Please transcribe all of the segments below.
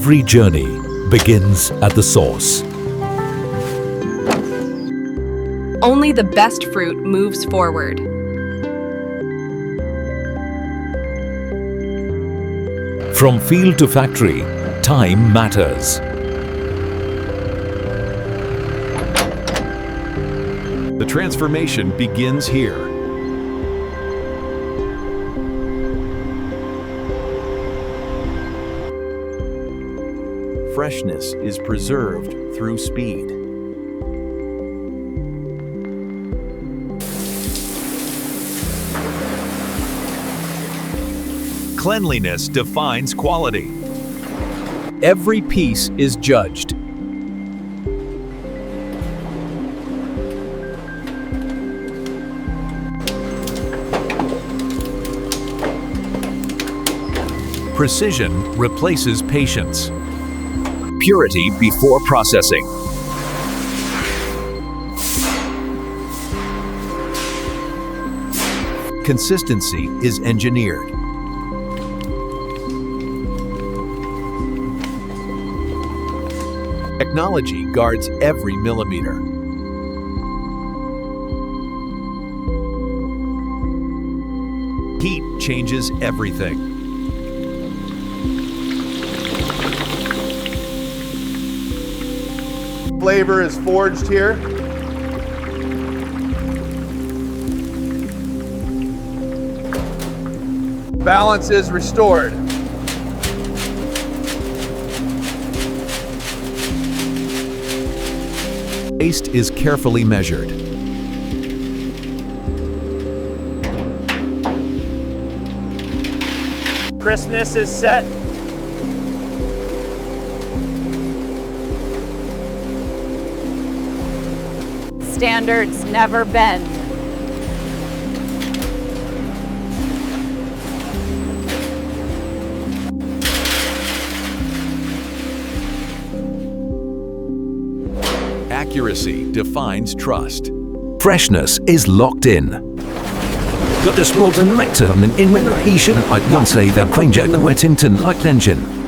Every journey begins at the source. Only the best fruit moves forward. From field to factory, time matters. The transformation begins here. Freshness is preserved through speed. Cleanliness defines quality. Every piece is judged. Precision replaces patience. Purity before processing. Consistency is engineered. Technology guards every millimeter. Heat changes everything. Flavor is forged here. Balance is restored. Taste is carefully measured. Crispness is set. Standards never bend. Accuracy defines trust. Freshness is locked in. Got the Sprouton Rectum and in relation, I can't say that Quanger the Wettington light engine.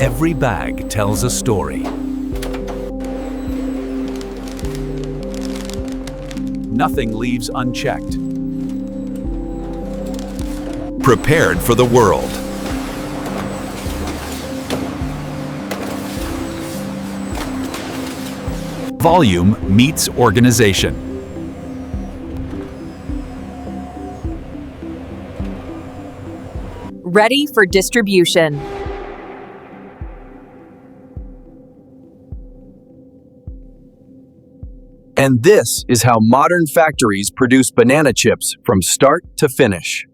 Every bag tells a story. Nothing leaves unchecked. Prepared for the world. Volume meets organization. Ready for distribution. And this is how modern factories produce banana chips from start to finish.